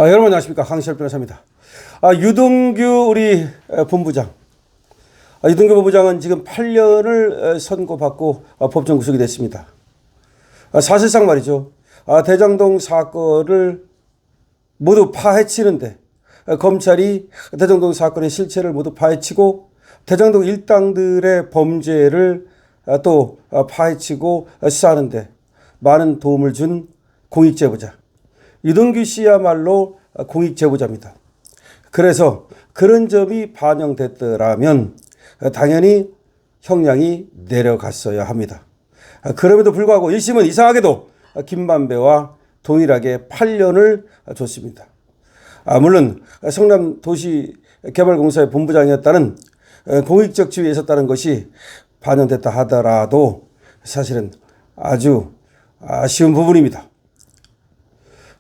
여러분 안녕하십니까. 강시열 변호사입니다. 유동규 우리 본부장. 유동규 본부장은 지금 8년을 선고받고 법정 구속이 됐습니다. 사실상 말이죠. 대장동 사건을 모두 파헤치는데 검찰이 대장동 사건의 실체를 모두 파헤치고 대장동 일당들의 범죄를 또 파헤치고 수사하는데 많은 도움을 준 공익제보자. 유동규 씨야말로 공익제보자입니다. 그래서 그런 점이 반영됐더라면 당연히 형량이 내려갔어야 합니다. 그럼에도 불구하고 1심은 이상하게도 김만배와 동일하게 8년을 줬습니다. 물론 성남도시개발공사의 본부장이었다는 공익적 지위에 있었다는 것이 반영됐다 하더라도 사실은 아주 아쉬운 부분입니다.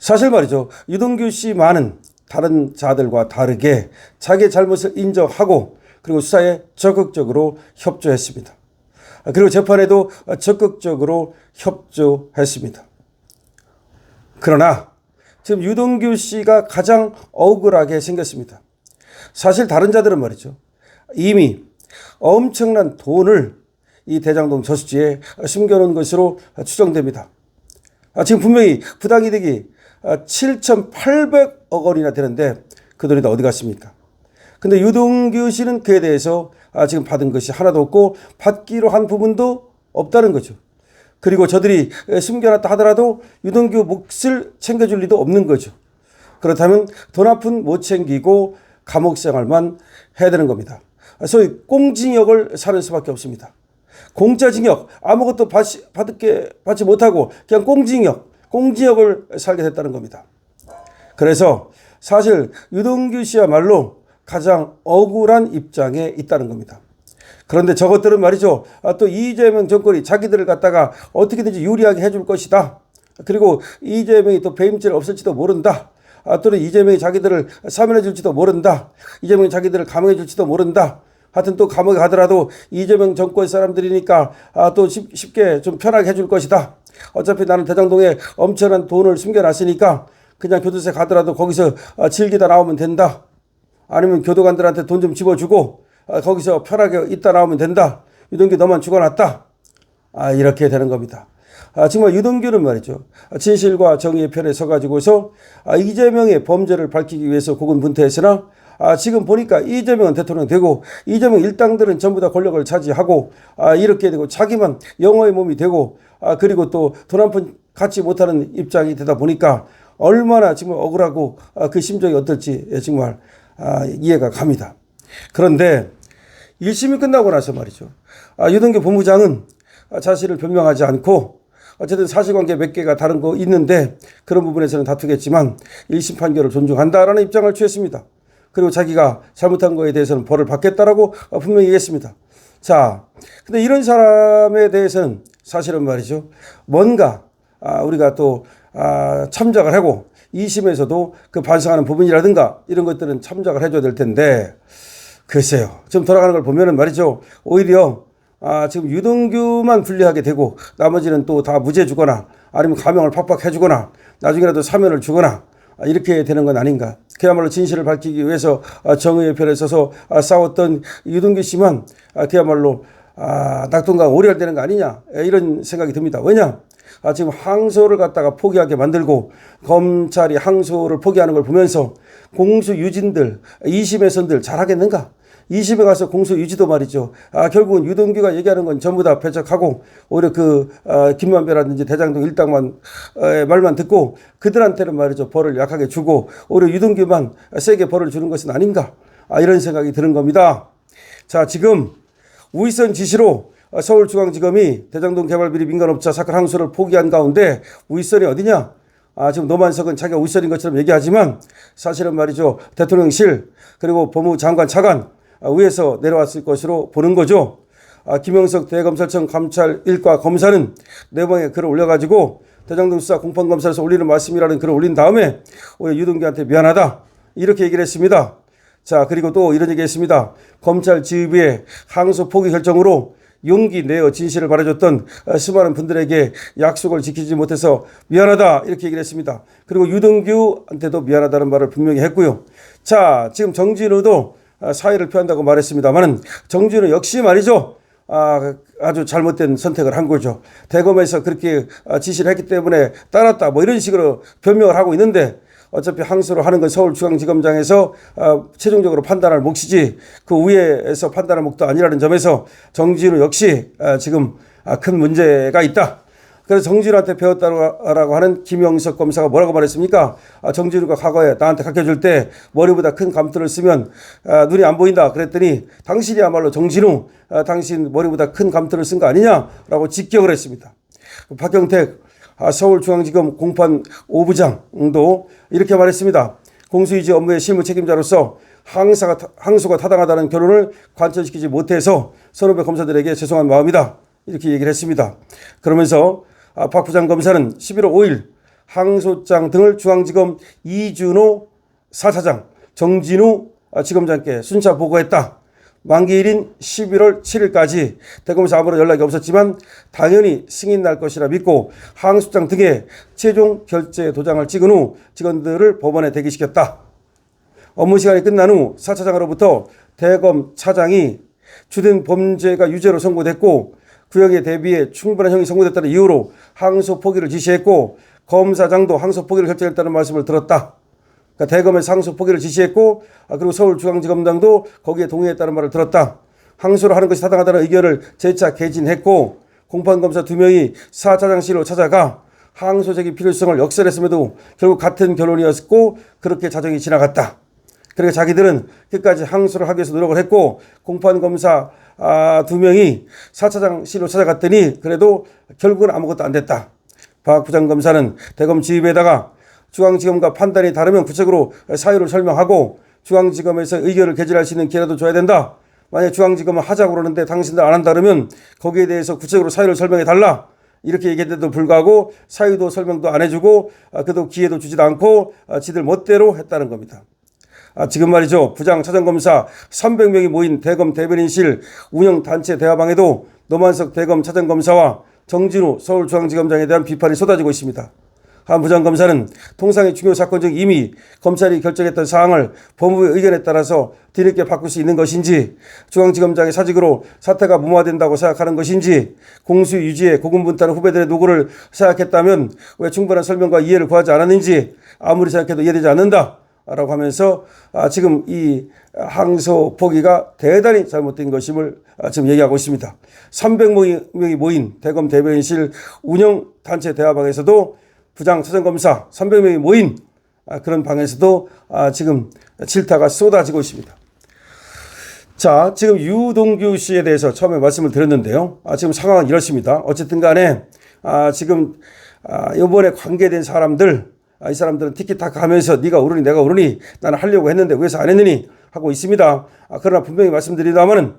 사실 말이죠. 유동규 씨만은 다른 자들과 다르게 자기의 잘못을 인정하고 그리고 수사에 적극적으로 협조했습니다. 그리고 재판에도 적극적으로 협조했습니다. 그러나 지금 유동규 씨가 가장 억울하게 생겼습니다. 사실 다른 자들은 말이죠. 이미 엄청난 돈을 이 대장동 저수지에 숨겨놓은 것으로 추정됩니다. 지금 분명히 부당이득이 7,800억 원이나 되는데 그 돈이 다 어디 갔습니까? 근데 유동규 씨는 그에 대해서 지금 받은 것이 하나도 없고 받기로 한 부분도 없다는 거죠. 그리고 저들이 숨겨놨다 하더라도 유동규 몫을 챙겨줄 리도 없는 거죠. 그렇다면 돈 한 푼 못 챙기고 감옥 생활만 해야 되는 겁니다. 소위 꽁징역을 사는 수밖에 없습니다. 공짜징역, 아무것도 받지 못하고 그냥 꽁징역을 살게 됐다는 겁니다. 그래서 사실 유동규 씨야말로 가장 억울한 입장에 있다는 겁니다. 그런데 저것들은 말이죠. 또 이재명 정권이 자기들을 갖다가 어떻게든지 유리하게 해줄 것이다. 그리고 이재명이 또 배임죄를 없앨지도 모른다. 또는 이재명이 자기들을 사면해 줄지도 모른다. 이재명이 자기들을 감옥에 줄지도 모른다. 하여튼 또 감옥에 가더라도 이재명 정권 사람들이니까 또 쉽게 좀 편하게 해줄 것이다. 어차피 나는 대장동에 엄청난 돈을 숨겨놨으니까 그냥 교도소에 가더라도 거기서 즐기다 나오면 된다. 아니면 교도관들한테 돈 좀 집어주고 거기서 편하게 있다 나오면 된다. 유동규 너만 죽어놨다. 이렇게 되는 겁니다. 정말 유동규는 말이죠. 진실과 정의의 편에 서가지고서 이재명의 범죄를 밝히기 위해서 고군분투했으나 지금 보니까 이재명은 대통령 되고 이재명 일당들은 전부 다 권력을 차지하고 이렇게 되고 자기만 영어의 몸이 되고 그리고 또 돈 한 푼 갖지 못하는 입장이 되다 보니까 얼마나 정말 억울하고 그 심정이 어떨지 정말 이해가 갑니다. 그런데 1심이 끝나고 나서 말이죠. 유동규 본부장은 자신을 변명하지 않고 어쨌든 사실관계 몇 개가 다른 거 있는데 그런 부분에서는 다투겠지만 1심 판결을 존중한다라는 입장을 취했습니다. 그리고 자기가 잘못한 거에 대해서는 벌을 받겠다라고 분명히 얘기했습니다. 자, 근데 이런 사람에 대해서는 사실은 말이죠. 뭔가 우리가 또 참작을 하고 2심에서도 그 반성하는 부분이라든가 이런 것들은 참작을 해줘야 될 텐데 글쎄요. 지금 돌아가는 걸 보면은 말이죠. 오히려 지금 유동규만 불리하게 되고 나머지는 또 다 무죄 주거나 아니면 감형을 팍팍 해주거나 나중에라도 사면을 주거나 이렇게 되는 건 아닌가. 그야말로 진실을 밝히기 위해서 정의의 편에 서서 싸웠던 유동규 씨만 그야말로 낙동강 오리알되는 거 아니냐 이런 생각이 듭니다. 왜냐? 지금 항소를 갖다가 포기하게 만들고 검찰이 항소를 포기하는 걸 보면서 공소유진들 2심에선들 잘하겠는가? 2심에 가서 공소유지도 말이죠. 결국은 유동규가 얘기하는 건 전부 다 배척하고 오히려 김만배라든지 대장동 일당만 말만 듣고 그들한테는 말이죠. 벌을 약하게 주고 오히려 유동규만 세게 벌을 주는 것은 아닌가. 이런 생각이 드는 겁니다. 자, 지금 우익선 지시로 서울중앙지검이 대장동 개발비리 민간업자 사건 항소를 포기한 가운데 우익선이 어디냐? 지금 노만석은 자기가 우익선인 것처럼 얘기하지만 사실은 말이죠. 대통령실 그리고 법무장관 차관 위에서 내려왔을 것으로 보는 거죠. 김영석 대검찰청 감찰 1과 검사는 내부에 글을 올려가지고 대장동 수사 공판검사에서 올리는 말씀이라는 글을 올린 다음에 오늘 유동규한테 미안하다 이렇게 얘기를 했습니다. 자, 그리고 또 이런 얘기 했습니다. 검찰 지휘부의 항소 포기 결정으로 용기 내어 진실을 말해줬던 수많은 분들에게 약속을 지키지 못해서 미안하다 이렇게 얘기를 했습니다. 그리고 유동규한테도 미안하다는 말을 분명히 했고요. 자, 지금 정진우도 사의를 표한다고 말했습니다만은 정진우 역시 말이죠. 아주 잘못된 선택을 한 거죠. 대검에서 그렇게 지시를 했기 때문에 따랐다 뭐 이런 식으로 변명을 하고 있는데 어차피 항소를 하는 건 서울중앙지검장에서 최종적으로 판단할 몫이지 그 위에서 판단할 몫도 아니라는 점에서 정진우 역시 지금 큰 문제가 있다. 그래서 정진우한테 배웠다라고 하는 김영석 검사가 뭐라고 말했습니까? 정진우가 과거에 나한테 가르쳐줄 때 머리보다 큰 감투를 쓰면 눈이 안 보인다. 그랬더니 당신이야말로 정진우 당신 머리보다 큰 감투를 쓴 거 아니냐라고 직격을 했습니다. 박경택 서울중앙지검 공판 5부장도 이렇게 말했습니다. 공수위지 업무의 실무 책임자로서 항소가 타당하다는 결론을 관철시키지 못해서 선후배 검사들에게 죄송한 마음이다. 이렇게 얘기를 했습니다. 그러면서 박 부장검사는 11월 5일 항소장 등을 중앙지검 이준호 4차장, 정진우 지검장께 순차 보고했다. 만기일인 11월 7일까지 대검에서 아무런 연락이 없었지만 당연히 승인 날 것이라 믿고 항소장 등에 최종 결재 도장을 찍은 후 직원들을 법원에 대기시켰다. 업무 시간이 끝난 후 4차장으로부터 대검 차장이 주된 범죄가 유죄로 선고됐고 구형에 대비해 충분한 형이 선고됐다는 이유로 항소 포기를 지시했고 검사장도 항소 포기를 결정했다는 말씀을 들었다. 그러니까 대검에서 항소 포기를 지시했고 그리고 서울중앙지검장도 거기에 동의했다는 말을 들었다. 항소를 하는 것이 타당하다는 의견을 재차 개진했고 공판검사 2명이 4차장실로 찾아가 항소 제기 필요성을 역설했음에도 결국 같은 결론이었고 그렇게 자정이 지나갔다. 그러니까 자기들은 끝까지 항소를 하기 위해서 노력을 했고 공판검사 2명이 4차장실로 찾아갔더니 그래도 결국은 아무것도 안 됐다. 박 부장검사는 대검 지휘부에다가 중앙지검과 판단이 다르면 구체적으로 사유를 설명하고 중앙지검에서 의견을 개진할 수 있는 기회라도 줘야 된다. 만약 중앙지검은 하자고 그러는데 당신들 안 한다 그러면 거기에 대해서 구체적으로 사유를 설명해 달라. 이렇게 얘기했는데도 불구하고 사유도 설명도 안 해주고 그래도 기회도 주지도 않고 지들 멋대로 했다는 겁니다. 지금 말이죠. 부장 차장검사 300명이 모인 대검 대변인실 운영단체 대화방에도 노만석 대검 차장검사와 정진우 서울중앙지검장에 대한 비판이 쏟아지고 있습니다. 한 부장검사는 통상의 중요 사건 중 이미 검찰이 결정했던 사항을 법무부의 의견에 따라서 뒤늦게 바꿀 수 있는 것인지 중앙지검장의 사직으로 사태가 무마된다고 생각하는 것인지 공수위 유지에 고군분투하는 후배들의 노고를 생각했다면 왜 충분한 설명과 이해를 구하지 않았는지 아무리 생각해도 이해되지 않는다 라고 하면서 지금 이 항소 포기가 대단히 잘못된 것임을 지금 얘기하고 있습니다. 300명이 모인 대검 대변인실 운영단체 대화방에서도 부장 차장검사 300명이 모인 그런 방에서도 지금 질타가 쏟아지고 있습니다. 자, 지금 유동규 씨에 대해서 처음에 말씀을 드렸는데요. 지금 상황은 이렇습니다. 어쨌든 간에 지금 이번에 관계된 사람들 이 사람들은 티키타카 하면서 네가 오르니 내가 오르니 나는 하려고 했는데 왜 안 했느니 하고 있습니다. 그러나 분명히 말씀드리다마는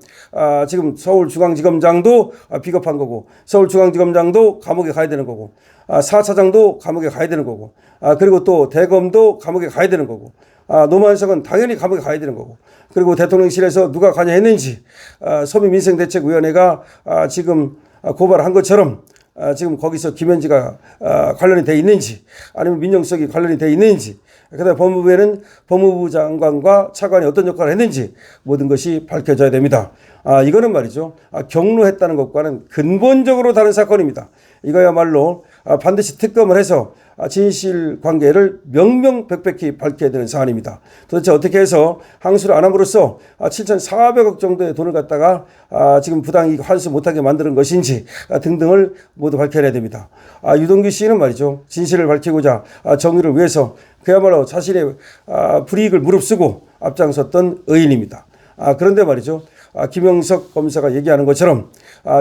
지금 서울중앙지검장도 비겁한 거고 서울중앙지검장도 감옥에 가야 되는 거고 4차장도 감옥에 가야 되는 거고 그리고 또 대검도 감옥에 가야 되는 거고 노만석은 당연히 감옥에 가야 되는 거고 그리고 대통령실에서 누가 관여했는지 서민민생대책위원회가 지금 고발한 것처럼 지금 거기서 김현지가 관련이 돼 있는지 아니면 민정수석이 관련이 돼 있는지 그다음에 법무부에는 법무부 장관과 차관이 어떤 역할을 했는지 모든 것이 밝혀져야 됩니다. 이거는 말이죠. 경로했다는 것과는 근본적으로 다른 사건입니다. 이거야말로 반드시 특검을 해서 진실관계를 명명백백히 밝혀야 되는 사안입니다. 도대체 어떻게 해서 항소를 안 함으로써 7,400억 정도의 돈을 갖다가 지금 부당이익 환수 못하게 만드는 것인지 등등을 모두 밝혀내야 됩니다. 유동규 씨는 말이죠. 진실을 밝히고자 정의를 위해서 그야말로 자신의 불이익을 무릅쓰고 앞장섰던 의인입니다. 그런데 말이죠. 김영석 검사가 얘기하는 것처럼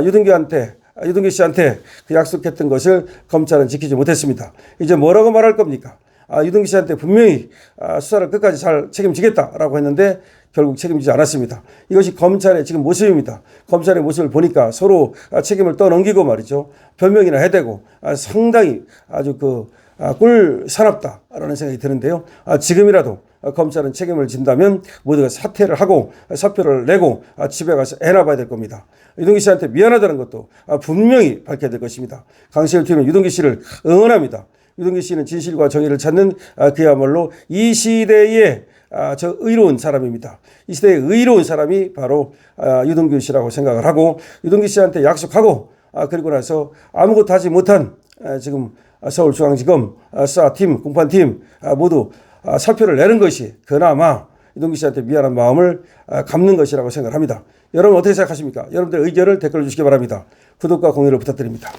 유동규 씨한테 그 약속했던 것을 검찰은 지키지 못했습니다. 이제 뭐라고 말할 겁니까? 유동규 씨한테 분명히 수사를 끝까지 잘 책임지겠다라고 했는데 결국 책임지지 않았습니다. 이것이 검찰의 지금 모습입니다. 검찰의 모습을 보니까 서로 책임을 떠넘기고 말이죠. 변명이나 해대고 상당히 아주 꿀 사납다라는 생각이 드는데요. 지금이라도 검찰은 책임을 진다면 모두가 사퇴를 하고 사표를 내고 집에 가서 애나 봐야 될 겁니다. 유동규 씨한테 미안하다는 것도 분명히 밝혀야 될 것입니다. 강시열 팀은 유동규 씨를 응원합니다. 유동규 씨는 진실과 정의를 찾는 그야말로 이 시대의 저 의로운 사람입니다. 이 시대의 의로운 사람이 바로 유동규 씨라고 생각을 하고 유동규 씨한테 약속하고 그리고 나서 아무것도 하지 못한 지금 서울중앙지검 수사팀, 공판팀 모두 사표를 내는 것이 그나마 유동규 씨한테 미안한 마음을 갚는 것이라고 생각합니다. 여러분 어떻게 생각하십니까? 여러분들 의견을 댓글로 주시기 바랍니다. 구독과 공유를 부탁드립니다.